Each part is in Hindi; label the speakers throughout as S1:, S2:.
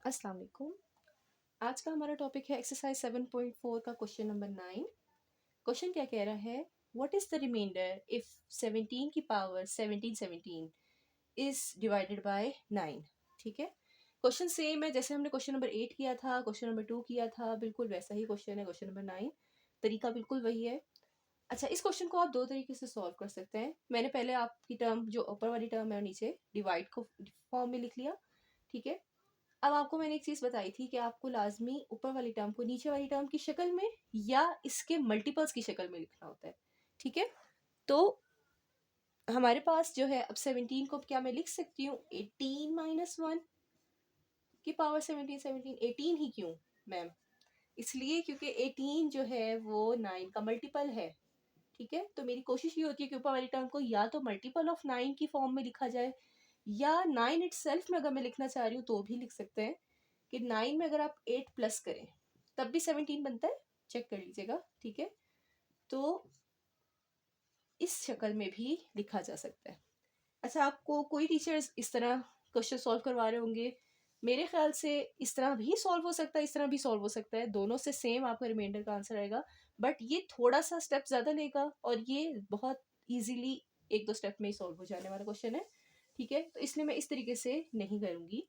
S1: अस्सलाम वालेकुम। आज का हमारा टॉपिक है एक्सरसाइज 7.4 का क्वेश्चन नंबर 9। क्वेश्चन क्या कह रहा है, what is the remainder if 17 की पावर 1717 इज डिवाइडेड बाय 9। ठीक है, क्वेश्चन सेम है जैसे हमने क्वेश्चन नंबर 8 किया था, क्वेश्चन नंबर 2 किया था, बिल्कुल वैसा ही क्वेश्चन है क्वेश्चन नंबर 9। तरीका बिल्कुल वही है। अच्छा, इस क्वेश्चन को आप दो तरीके से सॉल्व कर सकते हैं। मैंने पहले आपकी टर्म जो ऊपर वाली टर्म है और नीचे डिवाइड को फॉर्म में लिख लिया। ठीक है, अब आपको मैंने एक चीज़ बताई थी कि आपको लाजमी ऊपर वाली टर्म को नीचे वाली टर्म की शक्ल में या इसके मल्टीपल्स की शक्ल में लिखना होता है। ठीक है, तो हमारे पास जो है अब 17 को क्या मैं लिख सकती हूँ 18 माइनस 1 की पावर 17 17 18 ही क्यों मैम? इसलिए क्योंकि 18 जो है वो 9 का मल्टीपल है। ठीक है, तो मेरी कोशिश ये होती है कि ऊपर वाली टर्म को या तो मल्टीपल ऑफ 9 की फॉर्म में लिखा जाए या 9 इटसेल्फ में अगर मैं लिखना चाह रही हूँ तो भी लिख सकते हैं कि 9 में अगर आप 8 प्लस करें तब भी 17 बनता है, चेक कर लीजिएगा। ठीक है, तो इस शक्ल में भी लिखा जा सकता है। अच्छा, आपको कोई टीचर्स इस तरह क्वेश्चन सॉल्व करवा रहे होंगे, मेरे ख्याल से इस तरह भी सॉल्व हो सकता है, इस तरह भी सॉल्व हो सकता है, दोनों से सेम आपका रिमाइंडर का आंसर आएगा। बट ये थोड़ा सा स्टेप ज़्यादा लेगा और ये बहुत ईजीली एक दो स्टेप में ही सॉल्व हो जाने वाला क्वेश्चन है। ठीक है, तो इसलिए मैं इस तरीके से नहीं करूँगी।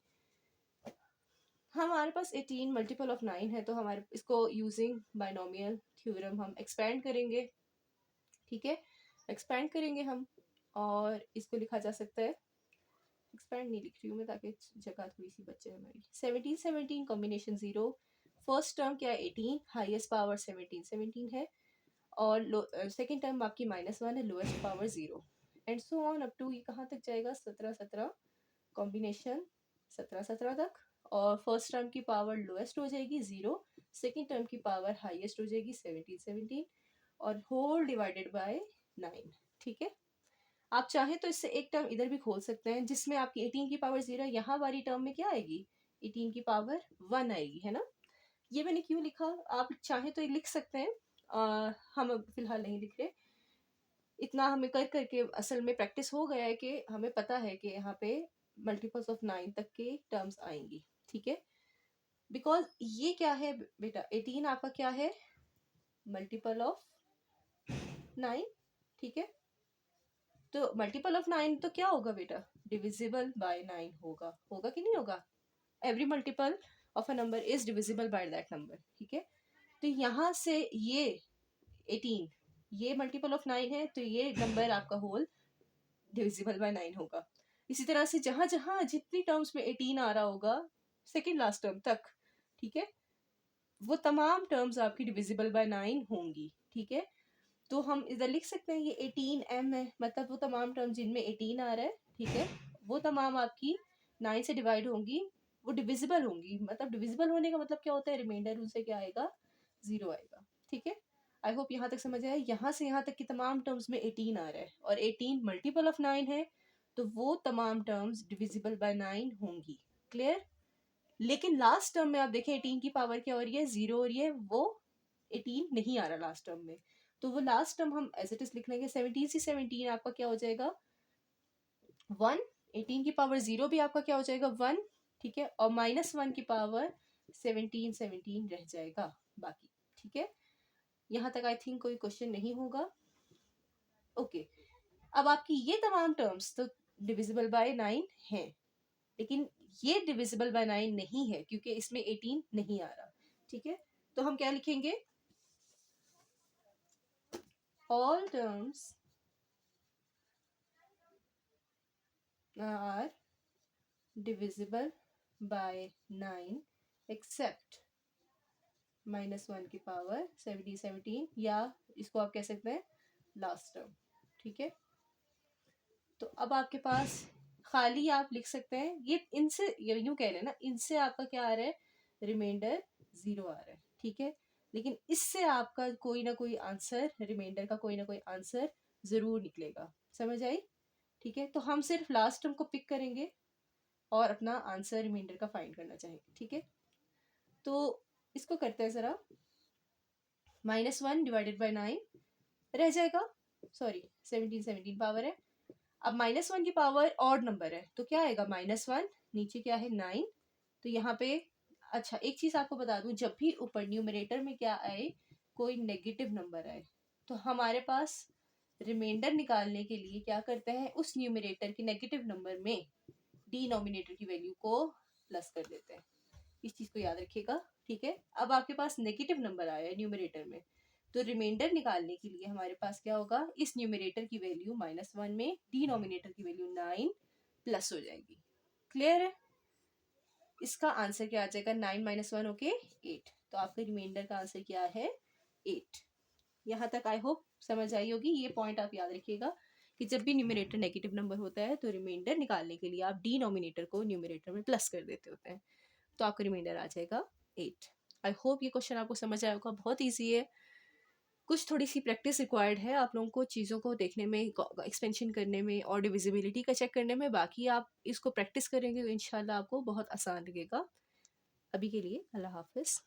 S1: हमारे पास 18 मल्टीपल ऑफ 9 है, तो हमारे इसको यूजिंग बाइनोमियल थ्योरम हम एक्सपेंड करेंगे। ठीक है, एक्सपेंड करेंगे हम और इसको लिखा जा सकता है, एक्सपेंड नहीं लिख रही हूँ मैं ताकि जगह थोड़ी सी बचे हमारी। 17 17 कॉम्बिनेशन 0, फर्स्ट टर्म क्या है 18, हाईएस्ट पावर 17 17 है और सेकेंड टर्म आपकी -1 है, lowest power 0 and so on up to ये कहाँ तक जाएगा 17 17 कॉम्बिनेशन 17 17 तक। और फर्स्ट टर्म की पावर लोएस्ट हो जाएगी 0, सेकेंड टर्म की पावर हाईएस्ट हो जाएगी 17 17 और होल डिवाइडेड बाय 9। ठीक है, आप चाहें तो इससे एक टर्म इधर भी खोल सकते हैं जिसमें आपकी 18 की पावर 0, यहाँ वाली टर्म में क्या आएगी 18 की पावर 1 आएगी, है ना। ये मैंने क्यों लिखा, आप चाहें तो ये लिख सकते हैं, हम अब फिलहाल नहीं लिख रहे। इतना हमें कर करके असल में प्रैक्टिस हो गया है कि हमें पता है कि यहाँ पे मल्टीपल्स ऑफ 9 तक के टर्म्स आएंगी। ठीक है, बिकॉज ये क्या है बेटा 18 आपका क्या है मल्टीपल ऑफ 9। ठीक है, तो मल्टीपल ऑफ 9 तो क्या होगा बेटा डिविजिबल बाय 9 होगा, होगा कि नहीं होगा? Every multiple of a number is divisible by that number. ठीक है, तो यहाँ से ये 18 ये मल्टीपल ऑफ 9 है तो ये नंबर आपका होल डिविजिबल बाय 9 होगा। इसी तरह से जहां जहां जितनी टर्म्स में 18 आ रहा होगा सेकेंड लास्ट टर्म तक, ठीक है, वो तमाम टर्म्स आपकी डिविजिबल बाय 9 होंगी। ठीक है, तो हम इधर लिख सकते हैं ये 18m है, मतलब वो तमाम टर्म जिनमें 18 आ रहा है, ठीक है, वो तमाम आपकी 9 से डिवाइड होंगी, वो डिविजिबल होंगी। मतलब डिविजिबल होने का मतलब क्या होता है, रिमाइंडर उनसे क्या आएगा 0 आएगा। ठीक है, आई होप यहाँ तक समझ आया। यहाँ से यहाँ तक की तमाम टर्म्स में 18 आ रहा है और 18 मल्टीपल ऑफ 9 है, तो वो तमाम टर्म्स डिविजिबल बाय 9 होंगी। क्लियर? लेकिन लास्ट टर्म में आप देखें 18 की पावर क्या हो रही है 0 हो रही है, वो 18 नहीं आ रहा लास्ट टर्म में, तो वो लास्ट टर्म हम एज इट इज लिख लेंगे। 17 से 17 आपका क्या हो जाएगा 1, 18 की पावर 0 भी आपका क्या हो जाएगा 1। ठीक है, और -1 की पावर 17 17 रह जाएगा बाकी। ठीक है, यहाँ तक आई थिंक कोई क्वेश्चन नहीं होगा। ओके, अब आपकी ये तमाम टर्म्स तो डिविजिबल बाय 9 हैं, लेकिन ये डिविजिबल बाय 9 नहीं है क्योंकि इसमें 18 नहीं आ रहा। ठीक है, तो हम क्या लिखेंगे, all terms are divisible by 9 except -1 की पावर 17 17, या इसको आप कह सकते हैं लास्ट टर्म। ठीक है, तो अब आपके पास खाली आप लिख सकते हैं ये, इनसे यूं कह लेना, इनसे आपका क्या आ रहा है रिमाइंडर 0 आ रहा है। ठीक है, लेकिन इससे आपका कोई ना कोई आंसर, रिमाइंडर का कोई ना कोई आंसर जरूर निकलेगा। समझ आई? ठीक है, तो हम सिर्फ लास्ट टर्म को पिक करेंगे और अपना आंसर रिमाइंडर का फाइंड करना चाहेंगे। ठीक है, तो इसको करते हैं जरा, -1 डिवाइडेड बाय 9 रह जाएगा, सॉरी 17 17 पावर है। अब -1 की पावर ऑड नंबर है तो क्या आएगा -1, नीचे क्या है 9, तो यहाँ पे अच्छा एक चीज़ आपको बता दूं, जब भी ऊपर न्यूमरेटर में क्या आए, कोई नेगेटिव नंबर आए, तो हमारे पास रिमाइंडर निकालने के लिए क्या करते हैं, उस न्यूमरेटर के नेगेटिव नंबर में डिनोमिनेटर की वैल्यू को प्लस कर देते हैं। इस चीज़ को याद रखिएगा, ठीक है। अब आपके पास नेगेटिव नंबर आया है न्यूमरेटर में, तो रिमाइंडर निकालने के लिए हमारे पास क्या होगा, इस न्यूमरेटर की वैल्यू -1 में डिनोमिनेटर की वैल्यू 9 प्लस हो जाएगी। क्लियर है? इसका आंसर क्या आ जाएगा, 9 - 1 ओके 8। तो आपका रिमाइंडर का आंसर क्या है, 8। यहाँ तक आई होप समझ आई होगी। ये पॉइंट आप याद रखिएगा कि जब भी न्यूमरेटर नेगेटिव नंबर होता है तो रिमाइंडर निकालने के लिए आप डिनोमिनेटर को न्यूमरेटर में प्लस कर देते होते हैं, तो आपका रिमाइंडर आ जाएगा 8। आई होप ये क्वेश्चन आपको समझ आया होगा, बहुत ईजी है। कुछ थोड़ी सी प्रैक्टिस रिक्वायर्ड है आप लोगों को चीज़ों को देखने में, एक्सपेंशन करने में और डिविजिबिलिटी का चेक करने में। बाकी आप इसको प्रैक्टिस करेंगे तो इंशाल्लाह आपको बहुत आसान लगेगा। अभी के लिए अल्लाह हाफिज़।